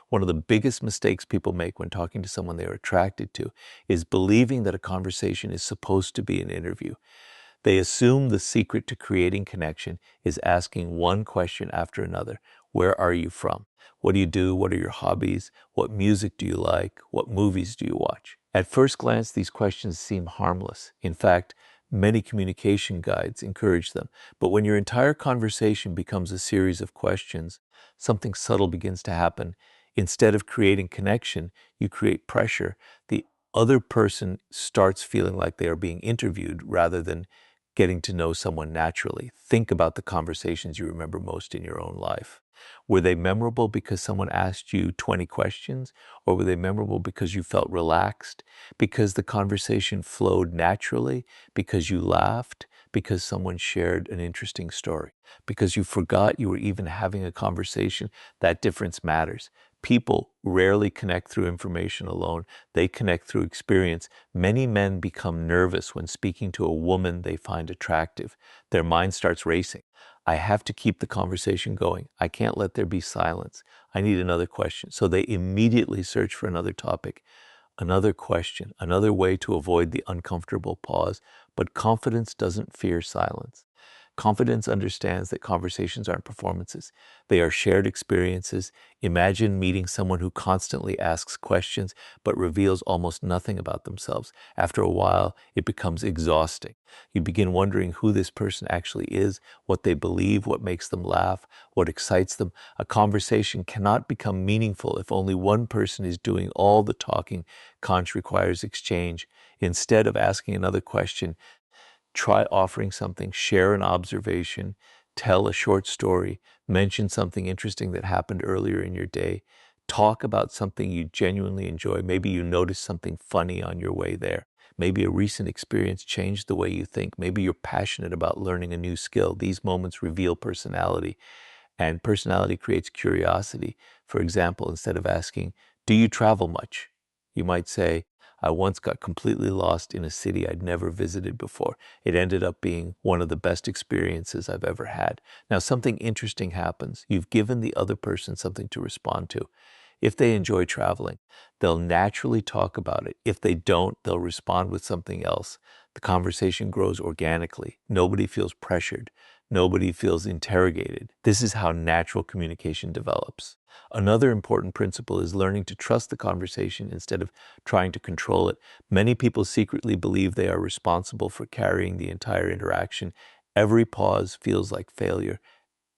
One of the biggest mistakes people make when talking to someone they are attracted to is believing that a conversation is supposed to be an interview. They assume the secret to creating connection is asking one question after another. Where are you from? What do you do? What are your hobbies? What music do you like? What movies do you watch? At first glance, these questions seem harmless. In fact, many communication guides encourage them. But when your entire conversation becomes a series of questions, something subtle begins to happen. Instead of creating connection, you create pressure. The other person starts feeling like they are being interviewed rather than getting to know someone naturally. Think about the conversations you remember most in your own life. Were they memorable because someone asked you 20 questions, or were they memorable because you felt relaxed, because the conversation flowed naturally, because you laughed, because someone shared an interesting story, because you forgot you were even having a conversation? That difference matters. People rarely connect through information alone. They connect through experience. Many men become nervous when speaking to a woman they find attractive. Their mind starts racing. I have to keep the conversation going. I can't let there be silence. I need another question. So they immediately search for another topic, another question, another way to avoid the uncomfortable pause. But confidence doesn't fear silence. Confidence understands that conversations aren't performances. They are shared experiences. Imagine meeting someone who constantly asks questions but reveals almost nothing about themselves. After a while, it becomes exhausting. You begin wondering who this person actually is, what they believe, what makes them laugh, what excites them. A conversation cannot become meaningful if only one person is doing all the talking. Conch requires exchange. Instead of asking another question, try offering something, share an observation, tell a short story, mention something interesting that happened earlier in your day, talk about something you genuinely enjoy. Maybe you noticed something funny on your way there. Maybe a recent experience changed the way you think. Maybe you're passionate about learning a new skill. These moments reveal personality, and personality creates curiosity. For example, instead of asking, "Do you travel much?" you might say, "I once got completely lost in a city I'd never visited before. It ended up being one of the best experiences I've ever had." Now, something interesting happens. You've given the other person something to respond to. If they enjoy traveling, they'll naturally talk about it. If they don't, they'll respond with something else. The conversation grows organically. Nobody feels pressured. Nobody feels interrogated. This is how natural communication develops. Another important principle is learning to trust the conversation instead of trying to control it. Many people secretly believe they are responsible for carrying the entire interaction. Every pause feels like failure.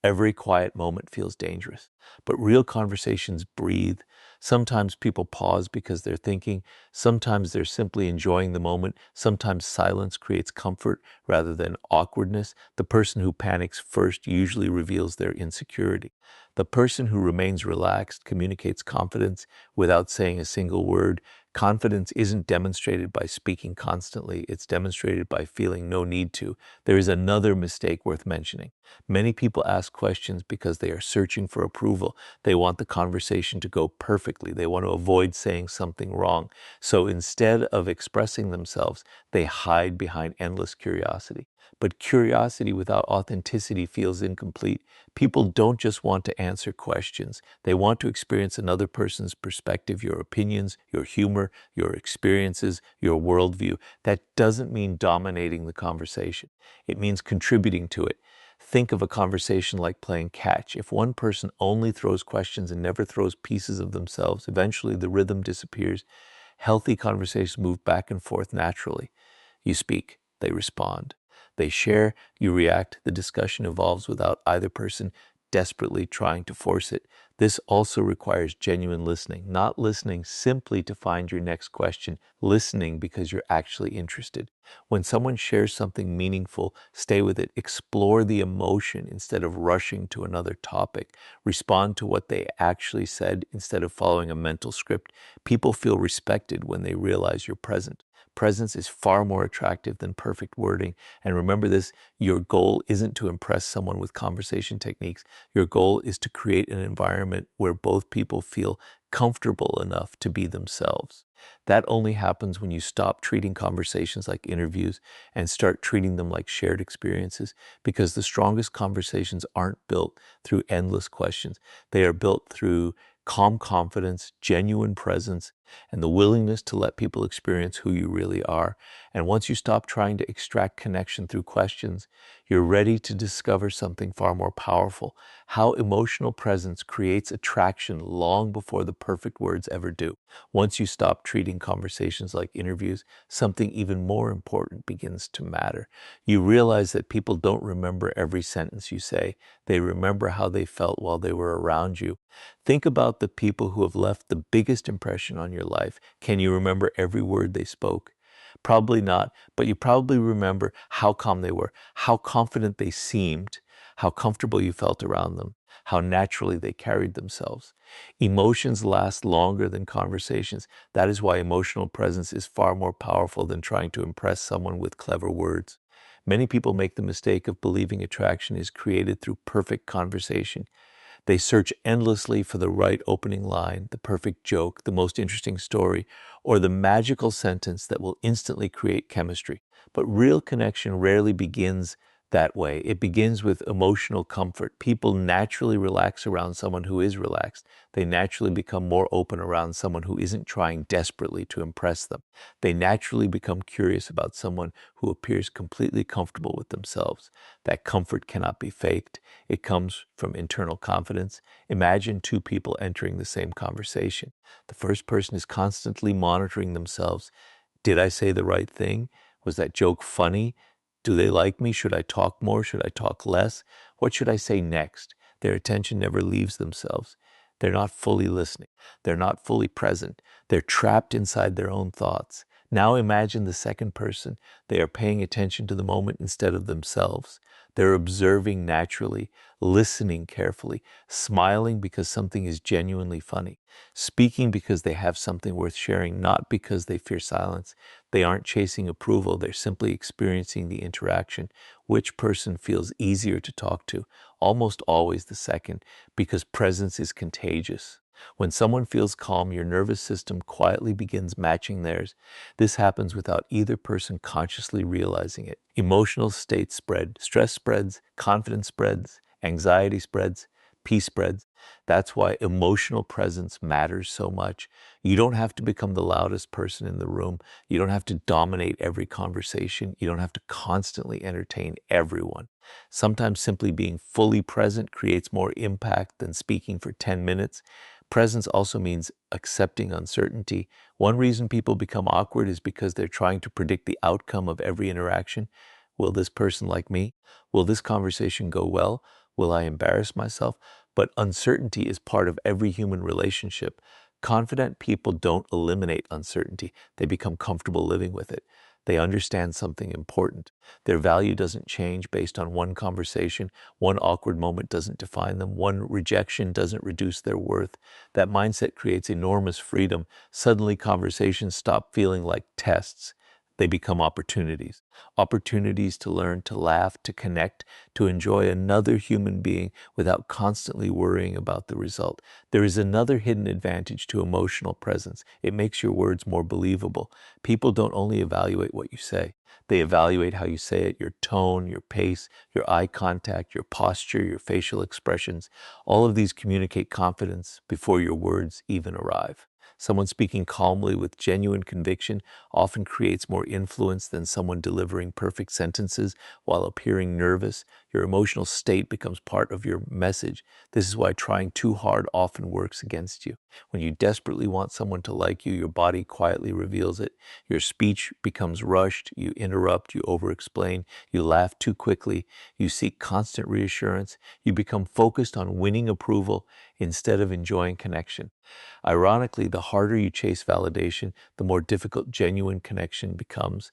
Every quiet moment feels dangerous. But real conversations breathe. Sometimes people pause because they're thinking. Sometimes they're simply enjoying the moment. Sometimes silence creates comfort rather than awkwardness. The person who panics first usually reveals their insecurity. The person who remains relaxed communicates confidence without saying a single word. Confidence isn't demonstrated by speaking constantly. It's demonstrated by feeling no need to. There is another mistake worth mentioning. Many people ask questions because they are searching for approval. They want the conversation to go perfectly. They want to avoid saying something wrong. So instead of expressing themselves, they hide behind endless curiosity. But curiosity without authenticity feels incomplete. People don't just want to answer questions. They want to experience another person's perspective, your opinions, your humor, your experiences, your worldview. That doesn't mean dominating the conversation. It means contributing to it. Think of a conversation like playing catch. If one person only throws questions and never throws pieces of themselves, eventually the rhythm disappears. Healthy conversations move back and forth naturally. You speak, they respond. They share, you react. The discussion evolves without either person desperately trying to force it. This also requires genuine listening, not listening simply to find your next question, listening because you're actually interested. When someone shares something meaningful, stay with it. Explore the emotion instead of rushing to another topic. Respond to what they actually said instead of following a mental script. People feel respected when they realize you're present. Presence is far more attractive than perfect wording. And remember this, your goal isn't to impress someone with conversation techniques. Your goal is to create an environment where both people feel comfortable enough to be themselves. That only happens when you stop treating conversations like interviews and start treating them like shared experiences, because the strongest conversations aren't built through endless questions. They are built through calm confidence, genuine presence, and the willingness to let people experience who you really are. And once you stop trying to extract connection through questions, you're ready to discover something far more powerful: how emotional presence creates attraction long before the perfect words ever do. Once you stop treating conversations like interviews, something even more important begins to matter. You realize that people don't remember every sentence you say. They remember how they felt while they were around you. Think about the people who have left the biggest impression on your life. Can you remember every word they spoke? Probably not, but you probably remember how calm they were, how confident they seemed, how comfortable you felt around them, how naturally they carried themselves. Emotions last longer than conversations. That is why emotional presence is far more powerful than trying to impress someone with clever words. Many people make the mistake of believing attraction is created through perfect conversation. They search endlessly for the right opening line, the perfect joke, the most interesting story, or the magical sentence that will instantly create chemistry. But real connection rarely begins that way. It begins with emotional comfort. People naturally relax around someone who is relaxed. They naturally become more open around someone who isn't trying desperately to impress them. They naturally become curious about someone who appears completely comfortable with themselves. That comfort cannot be faked. It comes from internal confidence. Imagine two people entering the same conversation. The first person is constantly monitoring themselves. Did I say the right thing? Was that joke funny? Do they like me? Should I talk more? Should I talk less? What should I say next? Their attention never leaves themselves. They're not fully listening. They're not fully present. They're trapped inside their own thoughts. Now imagine the second person. They are paying attention to the moment instead of themselves. They're observing naturally, listening carefully, smiling because something is genuinely funny, speaking because they have something worth sharing, not because they fear silence. They aren't chasing approval. They're simply experiencing the interaction. Which person feels easier to talk to? Almost always the second, because presence is contagious. When someone feels calm, your nervous system quietly begins matching theirs. This happens without either person consciously realizing it. Emotional states spread, stress spreads, confidence spreads, anxiety spreads, peace spreads. That's why emotional presence matters so much. You don't have to become the loudest person in the room. You don't have to dominate every conversation. You don't have to constantly entertain everyone. Sometimes simply being fully present creates more impact than speaking for 10 minutes. Presence also means accepting uncertainty. One reason people become awkward is because they're trying to predict the outcome of every interaction. Will this person like me? Will this conversation go well? Will I embarrass myself? But uncertainty is part of every human relationship. Confident people don't eliminate uncertainty. They become comfortable living with it. They understand something important. Their value doesn't change based on one conversation. One awkward moment doesn't define them. One rejection doesn't reduce their worth. That mindset creates enormous freedom. Suddenly, conversations stop feeling like tests. They become opportunities. Opportunities to learn, to laugh, to connect, to enjoy another human being without constantly worrying about the result. There is another hidden advantage to emotional presence. It makes your words more believable. People don't only evaluate what you say. They evaluate how you say it, your tone, your pace, your eye contact, your posture, your facial expressions. All of these communicate confidence before your words even arrive. Someone speaking calmly with genuine conviction often creates more influence than someone delivering perfect sentences while appearing nervous. Your emotional state becomes part of your message. This is why trying too hard often works against you. When you desperately want someone to like you, your body quietly reveals it. Your speech becomes rushed. You interrupt, you over-explain, you laugh too quickly, you seek constant reassurance. You become focused on winning approval instead of enjoying connection. Ironically, the harder you chase validation, the more difficult genuine connection becomes.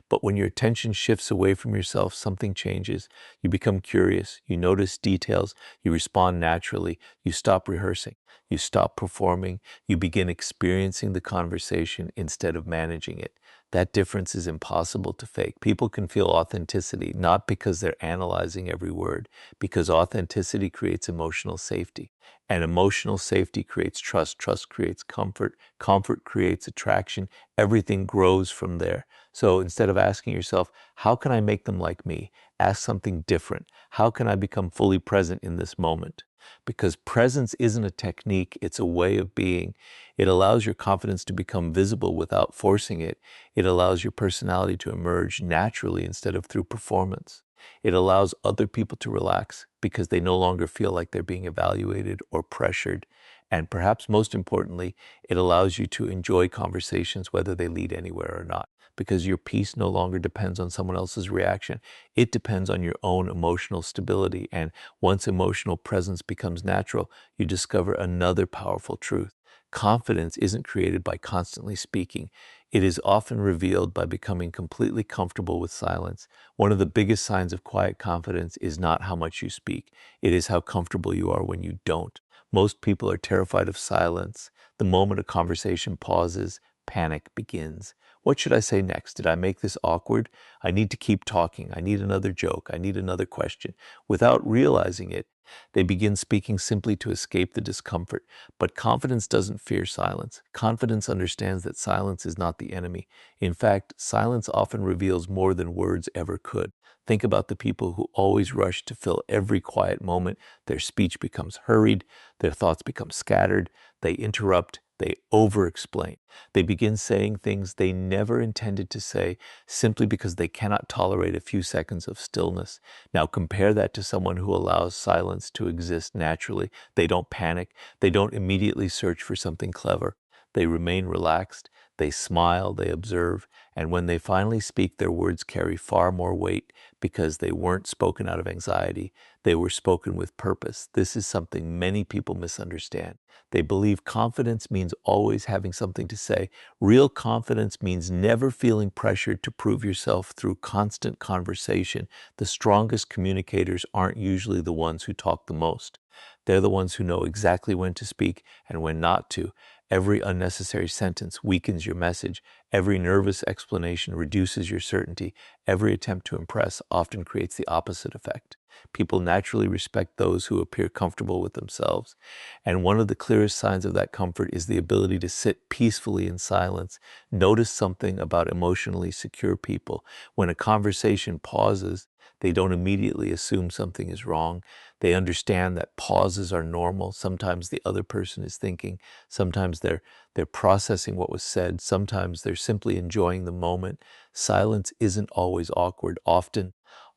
But when your attention shifts away from yourself, something changes. You become curious, you notice details, you respond naturally, you stop rehearsing, you stop performing, you begin experiencing the conversation instead of managing it. That difference is impossible to fake. People can feel authenticity, not because they're analyzing every word, because authenticity creates emotional safety. And emotional safety creates trust. Trust creates comfort. Comfort creates attraction. Everything grows from there. So instead of asking yourself, how can I make them like me? Ask something different. How can I become fully present in this moment? because presence isn't a technique, it's a way of being. It allows your confidence to become visible without forcing it. It allows your personality to emerge naturally instead of through performance. It allows other people to relax because they no longer feel like they're being evaluated or pressured. And perhaps most importantly, it allows you to enjoy conversations whether they lead anywhere or not, because your peace no longer depends on someone else's reaction. It depends on your own emotional stability. And once emotional presence becomes natural, you discover another powerful truth. Confidence isn't created by constantly speaking. It is often revealed by becoming completely comfortable with silence. One of the biggest signs of quiet confidence is not how much you speak. It is how comfortable you are when you don't. Most people are terrified of silence. The moment a conversation pauses, panic begins. What should I say next? Did I make this awkward? I need to keep talking. I need another joke. I need another question. Without realizing it, they begin speaking simply to escape the discomfort. But confidence doesn't fear silence. Confidence understands that silence is not the enemy. In fact, silence often reveals more than words ever could. Think about the people who always rush to fill every quiet moment. Their speech becomes hurried, their thoughts become scattered, they interrupt, they over-explain. They begin saying things they never intended to say simply because they cannot tolerate a few seconds of stillness. Now compare that to someone who allows silence to exist naturally. They don't panic. They don't immediately search for something clever. They remain relaxed. They smile, they observe, and when they finally speak, their words carry far more weight because they weren't spoken out of anxiety. They were spoken with purpose. This is something many people misunderstand. They believe confidence means always having something to say. Real confidence means never feeling pressured to prove yourself through constant conversation. The strongest communicators aren't usually the ones who talk the most. They're the ones who know exactly when to speak and when not to. Every unnecessary sentence weakens your message. Every nervous explanation reduces your certainty. Every attempt to impress often creates the opposite effect. People naturally respect those who appear comfortable with themselves. And one of the clearest signs of that comfort is the ability to sit peacefully in silence. Notice something about emotionally secure people. When a conversation pauses, they don't immediately assume something is wrong. They understand that pauses are normal. Sometimes the other person is thinking. Sometimes they're processing what was said. Sometimes they're simply enjoying the moment. Silence isn't always awkward. Often,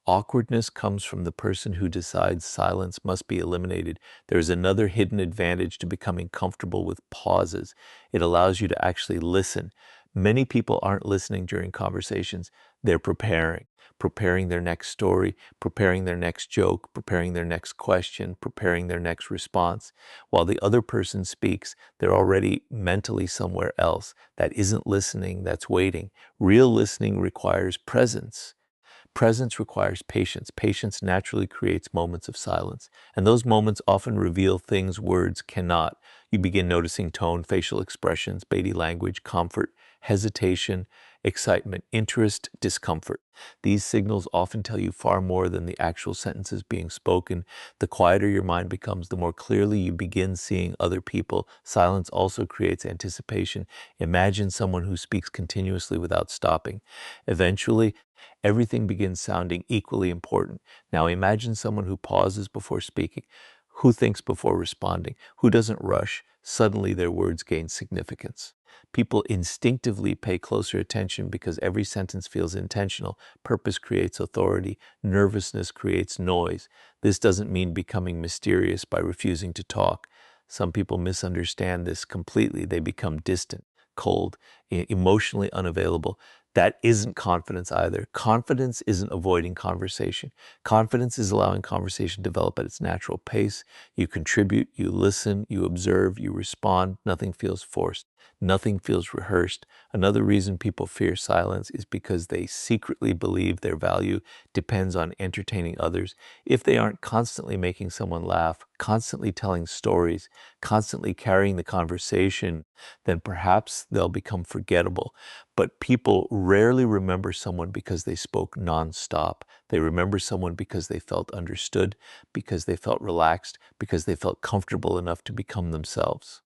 awkwardness comes from the person who decides silence must be eliminated. There's another hidden advantage to becoming comfortable with pauses. It allows you to actually listen. Many people aren't listening during conversations. They're preparing their next story, preparing their next joke, preparing their next question, preparing their next response. While the other person speaks, they're already mentally somewhere else. That isn't listening, that's waiting. Real listening requires presence. Presence requires patience. Patience naturally creates moments of silence, and those moments often reveal things words cannot. You begin noticing tone, facial expressions, body language, comfort, hesitation, excitement, interest, discomfort. These signals often tell you far more than the actual sentences being spoken. The quieter your mind becomes, the more clearly you begin seeing other people. Silence also creates anticipation. Imagine someone who speaks continuously without stopping. Eventually, everything begins sounding equally important. Now imagine someone who pauses before speaking, who thinks before responding, who doesn't rush. Suddenly their words gain significance. People instinctively pay closer attention because every sentence feels intentional. Purpose creates authority. Nervousness creates noise. This doesn't mean becoming mysterious by refusing to talk. Some people misunderstand this completely. They become distant, cold, emotionally unavailable. That isn't confidence either. Confidence isn't avoiding conversation. Confidence is allowing conversation to develop at its natural pace. You contribute, you listen, you observe, you respond. Nothing feels forced. Nothing feels rehearsed. Another reason people fear silence is because they secretly believe their value depends on entertaining others. If they aren't constantly making someone laugh, constantly telling stories, constantly carrying the conversation, then perhaps they'll become forgettable. But people rarely remember someone because they spoke nonstop. They remember someone because they felt understood, because they felt relaxed, because they felt comfortable enough to become themselves.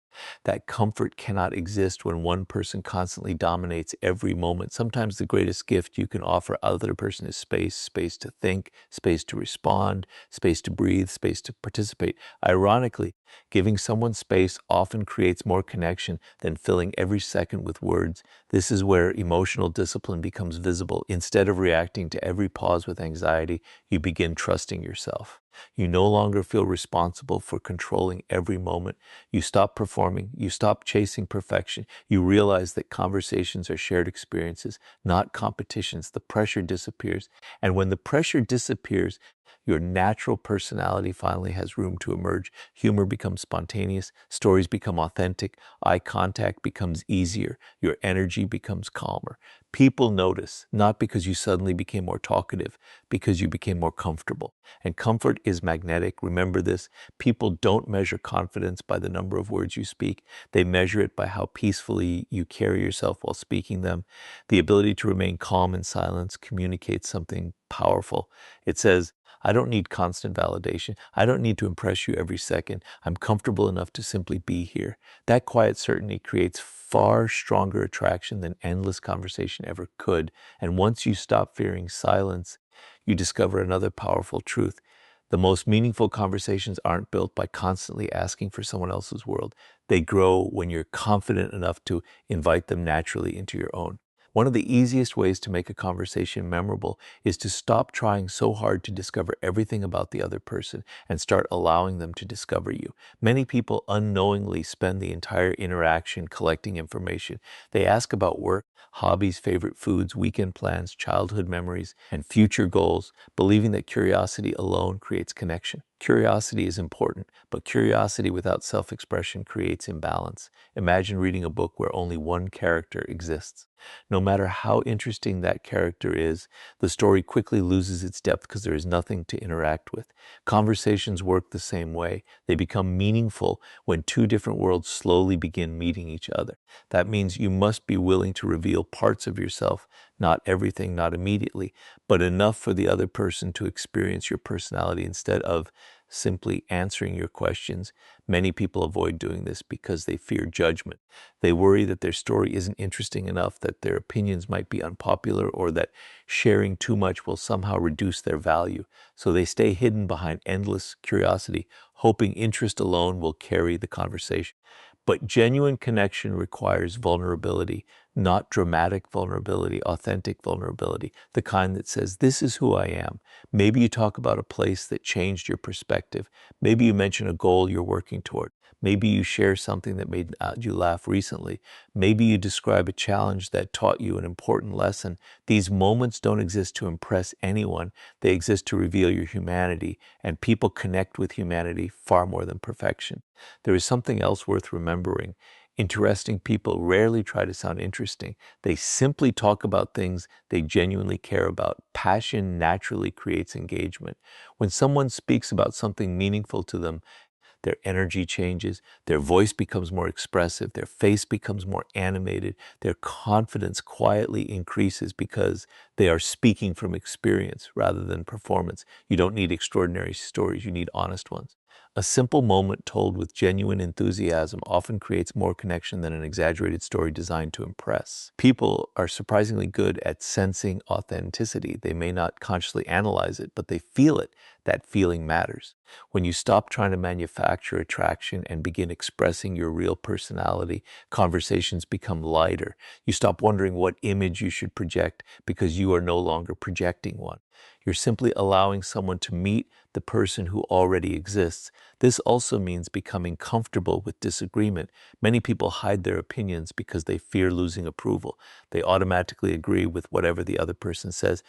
That comfort cannot exist when one person constantly dominates every moment. Sometimes the greatest gift you can offer other person is space, space to think, space to respond, space to breathe, space to participate. Ironically, giving someone space often creates more connection than filling every second with words. This is where emotional discipline becomes visible. Instead of reacting to every pause with anxiety, you begin trusting yourself. You no longer feel responsible for controlling every moment. You stop performing. You stop chasing perfection. You realize that conversations are shared experiences, not competitions. The pressure disappears. And when the pressure disappears, your natural personality finally has room to emerge. Humor becomes spontaneous. Stories become authentic. Eye contact becomes easier. Your energy becomes calmer. People notice, not because you suddenly became more talkative, because you became more comfortable. And comfort is magnetic. Remember this. People don't measure confidence by the number of words you speak. They measure it by how peacefully you carry yourself while speaking them. The ability to remain calm in silence communicates something powerful. It says, I don't need constant validation. I don't need to impress you every second. I'm comfortable enough to simply be here. That quiet certainty creates far stronger attraction than endless conversation ever could. And once you stop fearing silence, you discover another powerful truth. The most meaningful conversations aren't built by constantly asking for someone else's world. They grow when you're confident enough to invite them naturally into your own. One of the easiest ways to make a conversation memorable is to stop trying so hard to discover everything about the other person and start allowing them to discover you. Many people unknowingly spend the entire interaction collecting information. They ask about work, hobbies, favorite foods, weekend plans, childhood memories, and future goals, believing that curiosity alone creates connection. Curiosity is important, but curiosity without self-expression creates imbalance. Imagine reading a book where only one character exists. No matter how interesting that character is, the story quickly loses its depth because there is nothing to interact with. Conversations work the same way. They become meaningful when two different worlds slowly begin meeting each other. That means you must be willing to reveal parts of yourself, not everything, not immediately, but enough for the other person to experience your personality instead of simply answering your questions. Many people avoid doing this because they fear judgment. They worry that their story isn't interesting enough, that their opinions might be unpopular, or that sharing too much will somehow reduce their value. So they stay hidden behind endless curiosity, hoping interest alone will carry the conversation. But genuine connection requires vulnerability, not dramatic vulnerability, authentic vulnerability, the kind that says, this is who I am. Maybe you talk about a place that changed your perspective. Maybe you mention a goal you're working toward. Maybe you share something that made you laugh recently. Maybe you describe a challenge that taught you an important lesson. These moments don't exist to impress anyone. They exist to reveal your humanity, and people connect with humanity far more than perfection. There is something else worth remembering. Interesting people rarely try to sound interesting. They simply talk about things they genuinely care about. Passion naturally creates engagement. When someone speaks about something meaningful to them, their energy changes, their voice becomes more expressive, their face becomes more animated, their confidence quietly increases because they are speaking from experience rather than performance. You don't need extraordinary stories, you need honest ones. A simple moment told with genuine enthusiasm often creates more connection than an exaggerated story designed to impress. People are surprisingly good at sensing authenticity. They may not consciously analyze it, but they feel it. That feeling matters. When you stop trying to manufacture attraction and begin expressing your real personality, conversations become lighter. You stop wondering what image you should project because you are no longer projecting one. You're simply allowing someone to meet the person who already exists. This also means becoming comfortable with disagreement. Many people hide their opinions because they fear losing approval. They automatically agree with whatever the other person says.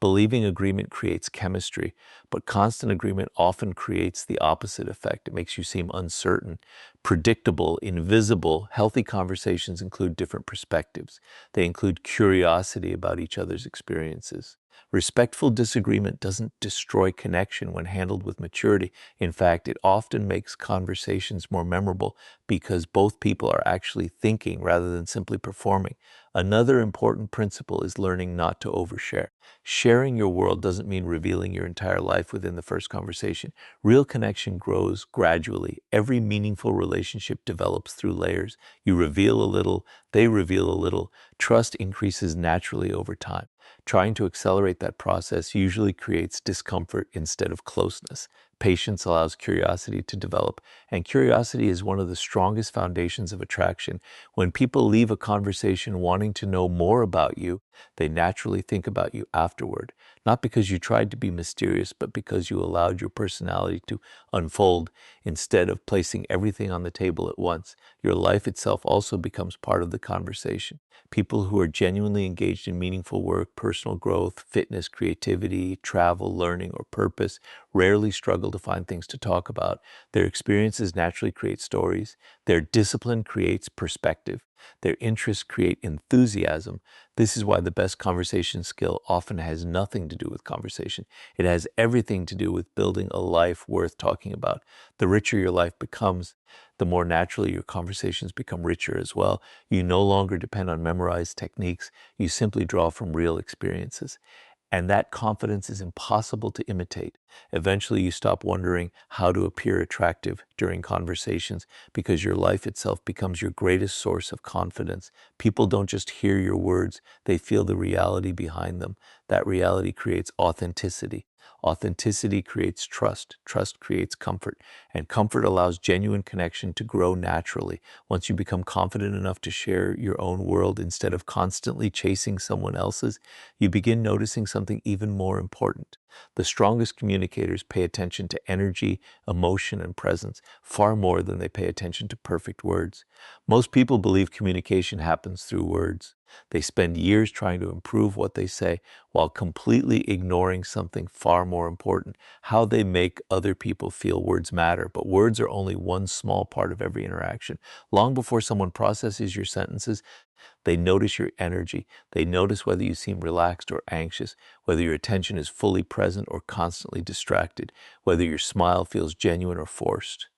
Believing agreement creates chemistry, but constant agreement often creates the opposite effect. It makes you seem uncertain, predictable, invisible. Healthy conversations include different perspectives. They include curiosity about each other's experiences. Respectful disagreement doesn't destroy connection when handled with maturity. In fact, it often makes conversations more memorable because both people are actually thinking rather than simply performing. Another important principle is learning not to overshare. Sharing your world doesn't mean revealing your entire life within the first conversation. Real connection grows gradually. Every meaningful relationship develops through layers. You reveal a little, they reveal a little. Trust increases naturally over time. Trying to accelerate that process usually creates discomfort instead of closeness. Patience allows curiosity to develop, and curiosity is one of the strongest foundations of attraction. When people leave a conversation wanting to know more about you, they naturally think about you afterward, not because you tried to be mysterious, but because you allowed your personality to unfold instead of placing everything on the table at once. Your life itself also becomes part of the conversation. People who are genuinely engaged in meaningful work, personal growth, fitness, creativity, travel, learning, or purpose rarely struggle to find things to talk about. Their experiences naturally create stories. Their discipline creates perspective. Their interests create enthusiasm. This is why the best conversation skill often has nothing to do with conversation. It has everything to do with building a life worth talking about. The richer your life becomes, the more naturally your conversations become richer as well. You no longer depend on memorized techniques. You simply draw from real experiences. And that confidence is impossible to imitate. Eventually, you stop wondering how to appear attractive during conversations because your life itself becomes your greatest source of confidence. People don't just hear your words, they feel the reality behind them. That reality creates authenticity. Authenticity creates trust. Trust creates comfort. And comfort allows genuine connection to grow naturally. Once you become confident enough to share your own world instead of constantly chasing someone else's, you begin noticing something even more important. The strongest communicators pay attention to energy, emotion, and presence far more than they pay attention to perfect words. Most people believe communication happens through words. They spend years trying to improve what they say while completely ignoring something far more important, how they make other people feel. Words matter, but words are only one small part of every interaction. Long before someone processes your sentences, they notice your energy. They notice whether you seem relaxed or anxious, whether your attention is fully present or constantly distracted, whether your smile feels genuine or forced,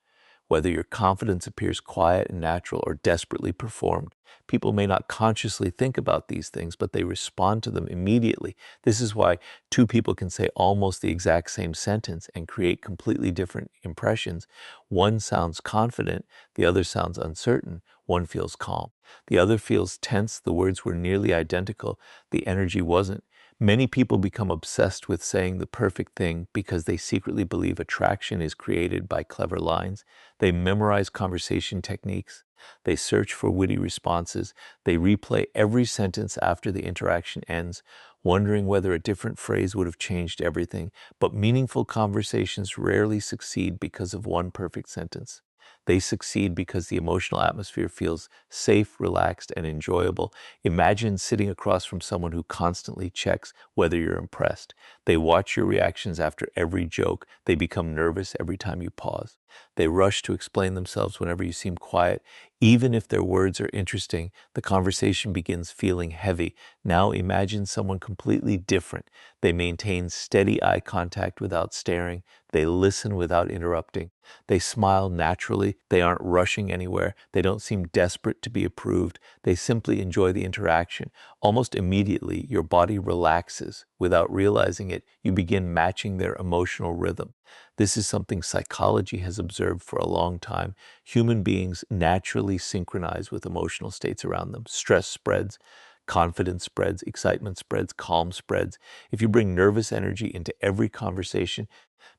whether your confidence appears quiet and natural or desperately performed. People may not consciously think about these things, but they respond to them immediately. This is why two people can say almost the exact same sentence and create completely different impressions. One sounds confident, the other sounds uncertain. One feels calm. The other feels tense. The words were nearly identical. The energy wasn't. Many people become obsessed with saying the perfect thing because they secretly believe attraction is created by clever lines. They memorize conversation techniques. They search for witty responses. They replay every sentence after the interaction ends, wondering whether a different phrase would have changed everything. But meaningful conversations rarely succeed because of one perfect sentence. They succeed because the emotional atmosphere feels safe, relaxed, and enjoyable. Imagine sitting across from someone who constantly checks whether you're impressed. They watch your reactions after every joke. They become nervous every time you pause. They rush to explain themselves whenever you seem quiet. Even if their words are interesting, the conversation begins feeling heavy. Now imagine someone completely different. They maintain steady eye contact without staring. They listen without interrupting. They smile naturally. They aren't rushing anywhere. They don't seem desperate to be approved. They simply enjoy the interaction. Almost immediately, your body relaxes. Without realizing it, you begin matching their emotional rhythm. This is something psychology has observed for a long time. Human beings naturally synchronize with emotional states around them. Stress spreads, confidence spreads, excitement spreads, calm spreads. If you bring nervous energy into every conversation,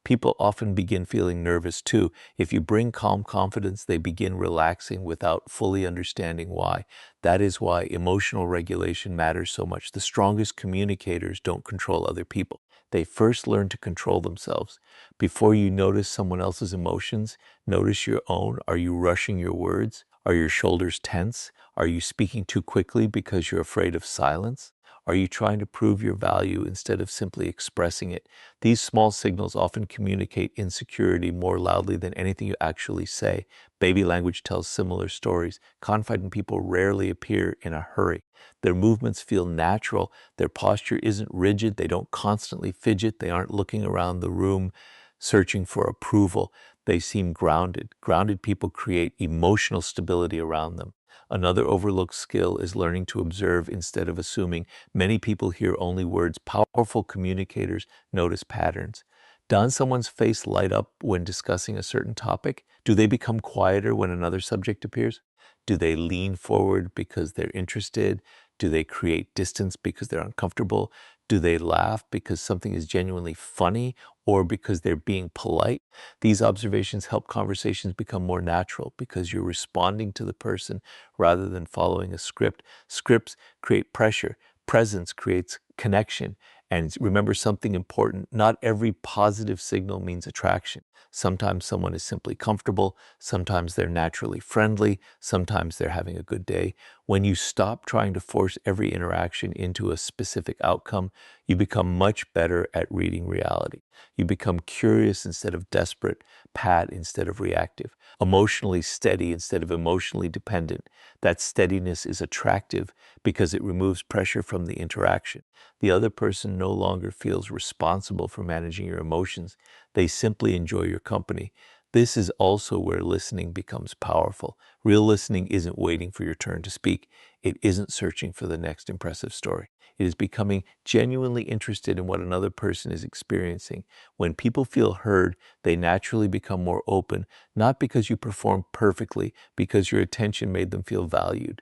people often begin feeling nervous too. If you bring calm confidence, they begin relaxing without fully understanding why. That is why emotional regulation matters so much. The strongest communicators don't control other people. They first learn to control themselves. Before you notice someone else's emotions, notice your own. Are you rushing your words? Are your shoulders tense? Are you speaking too quickly because you're afraid of silence? Are you trying to prove your value instead of simply expressing it? These small signals often communicate insecurity more loudly than anything you actually say. Baby language tells similar stories. Confident people rarely appear in a hurry. Their movements feel natural. Their posture isn't rigid. They don't constantly fidget. They aren't looking around the room searching for approval. They seem grounded. Grounded people create emotional stability around them. Another overlooked skill is learning to observe instead of assuming. Many people hear only words. Powerful communicators notice patterns. Does someone's face light up when discussing a certain topic? Do they become quieter when another subject appears? Do they lean forward because they're interested? Do they create distance because they're uncomfortable? Do they laugh because something is genuinely funny or because they're being polite? These observations help conversations become more natural because you're responding to the person rather than following a script. Scripts create pressure. Presence creates connection. And remember something important, not every positive signal means attraction. Sometimes someone is simply comfortable, sometimes they're naturally friendly, sometimes they're having a good day. When you stop trying to force every interaction into a specific outcome, you become much better at reading reality. You become curious instead of desperate, pat instead of reactive, emotionally steady instead of emotionally dependent. That steadiness is attractive because it removes pressure from the interaction. The other person no longer feels responsible for managing your emotions. They simply enjoy your company. This is also where listening becomes powerful. Real listening isn't waiting for your turn to speak. It isn't searching for the next impressive story. It is becoming genuinely interested in what another person is experiencing. When people feel heard, they naturally become more open, not because you performed perfectly, because your attention made them feel valued.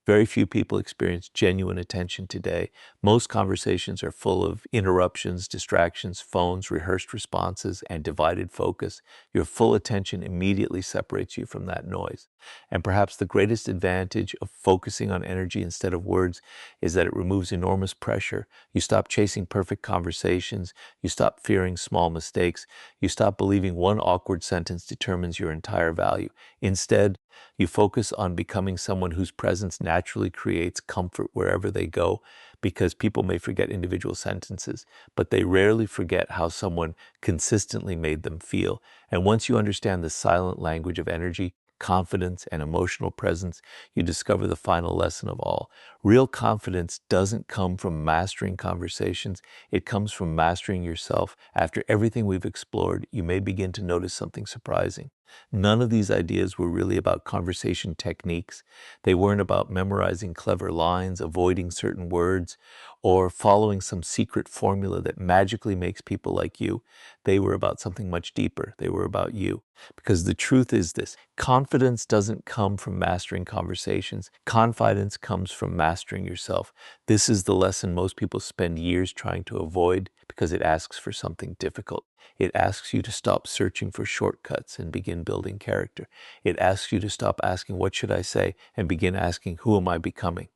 Very few people experience genuine attention today. Most conversations are full of interruptions, distractions, phones, rehearsed responses, and divided focus. Your full attention immediately separates you from that noise. And perhaps the greatest advantage of focusing on energy instead of words is that it removes enormous pressure. You stop chasing perfect conversations. You stop fearing small mistakes. You stop believing one awkward sentence determines your entire value. Instead, you focus on becoming someone whose presence naturally creates comfort wherever they go, because people may forget individual sentences, but they rarely forget how someone consistently made them feel. And once you understand the silent language of energy, confidence, and emotional presence, you discover the final lesson of all. Real confidence doesn't come from mastering conversations. It comes from mastering yourself. After everything we've explored, you may begin to notice something surprising. None of these ideas were really about conversation techniques. They weren't about memorizing clever lines, avoiding certain words, or following some secret formula that magically makes people like you. They were about something much deeper. They were about you. Because the truth is this: confidence doesn't come from mastering conversations. Confidence comes from mastering yourself. This is the lesson most people spend years trying to avoid because it asks for something difficult. It asks you to stop searching for shortcuts and begin building character. It asks you to stop asking, "What should I say?" and begin asking, "Who am I becoming?"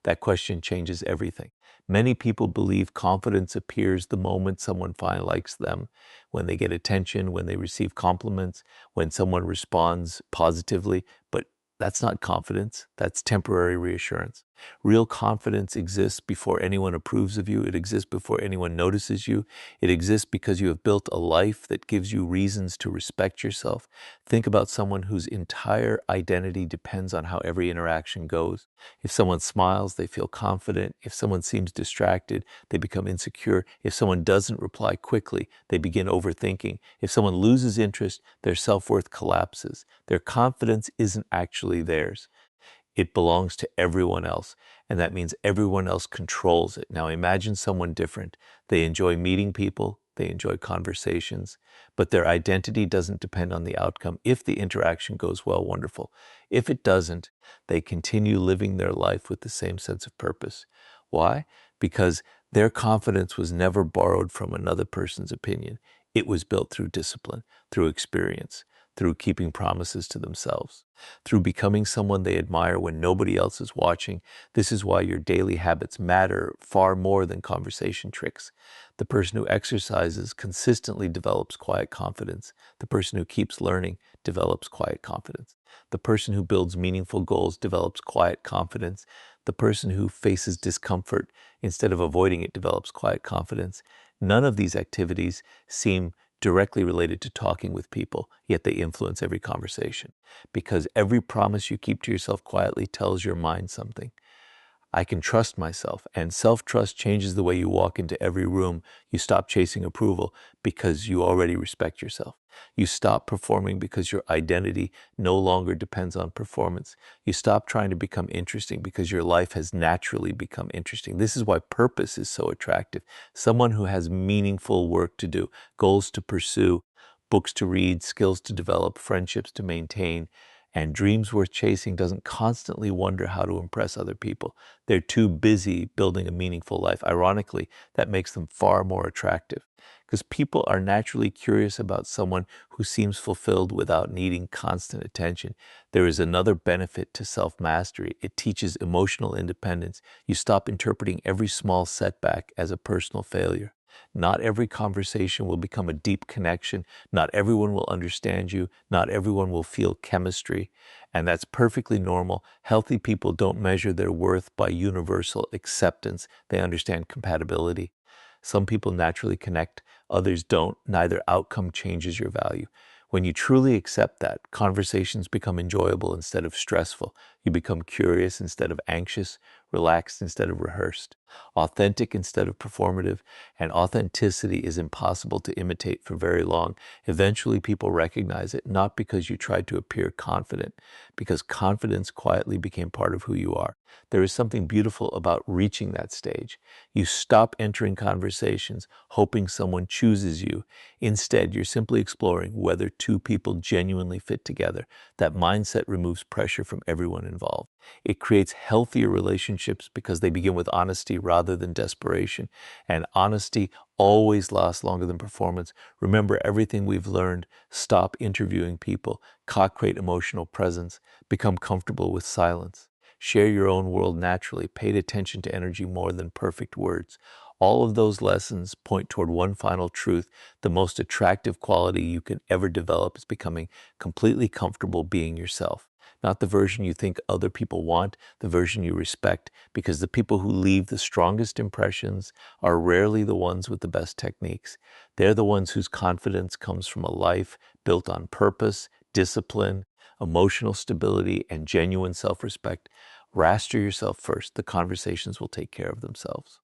That question changes everything. Many people believe confidence appears the moment someone finally likes them, when they get attention, when they receive compliments, when someone responds positively. But that's not confidence. That's temporary reassurance. Real confidence exists before anyone approves of you. It exists before anyone notices you. It exists because you have built a life that gives you reasons to respect yourself. Think about someone whose entire identity depends on how every interaction goes. If someone smiles, they feel confident. If someone seems distracted, they become insecure. If someone doesn't reply quickly, they begin overthinking. If someone loses interest, their self-worth collapses. Their confidence isn't actually theirs. It belongs to everyone else, and that means everyone else controls it. Now imagine someone different. They enjoy meeting people, they enjoy conversations, but their identity doesn't depend on the outcome. If the interaction goes well, wonderful. If it doesn't, they continue living their life with the same sense of purpose. Why? Because their confidence was never borrowed from another person's opinion. It was built through discipline, through experience, through keeping promises to themselves, through becoming someone they admire when nobody else is watching. This is why your daily habits matter far more than conversation tricks. The person who exercises consistently develops quiet confidence. The person who keeps learning develops quiet confidence. The person who builds meaningful goals develops quiet confidence. The person who faces discomfort instead of avoiding it develops quiet confidence. None of these activities seem directly related to talking with people, yet they influence every conversation. Because every promise you keep to yourself quietly tells your mind something. I can trust myself, and self-trust changes the way you walk into every room. You stop chasing approval because you already respect yourself. You stop performing because your identity no longer depends on performance. You stop trying to become interesting because your life has naturally become interesting. This is why purpose is so attractive. Someone who has meaningful work to do, goals to pursue, books to read, skills to develop, friendships to maintain, and dreams worth chasing doesn't constantly wonder how to impress other people. They're too busy building a meaningful life. Ironically, that makes them far more attractive because people are naturally curious about someone who seems fulfilled without needing constant attention. There is another benefit to self-mastery. It teaches emotional independence. You stop interpreting every small setback as a personal failure. Not every conversation will become a deep connection. Not everyone will understand you. Not everyone will feel chemistry. And that's perfectly normal. Healthy people don't measure their worth by universal acceptance. They understand compatibility. Some people naturally connect, others don't. Neither outcome changes your value. When you truly accept that, conversations become enjoyable instead of stressful. You become curious instead of anxious, relaxed instead of rehearsed, authentic instead of performative, and authenticity is impossible to imitate for very long. Eventually, people recognize it, not because you tried to appear confident, because confidence quietly became part of who you are. There is something beautiful about reaching that stage. You stop entering conversations hoping someone chooses you. Instead, you're simply exploring whether two people genuinely fit together. That mindset removes pressure from everyone involved. It creates healthier relationships because they begin with honesty rather than desperation. And honesty always lasts longer than performance. Remember everything we've learned. Stop interviewing people. Create emotional presence. Become comfortable with silence. Share your own world naturally. Pay attention to energy more than perfect words. All of those lessons point toward one final truth. The most attractive quality you can ever develop is becoming completely comfortable being yourself. Not the version you think other people want, the version you respect, because the people who leave the strongest impressions are rarely the ones with the best techniques. They're the ones whose confidence comes from a life built on purpose, discipline, emotional stability, and genuine self-respect. Master yourself first. The conversations will take care of themselves.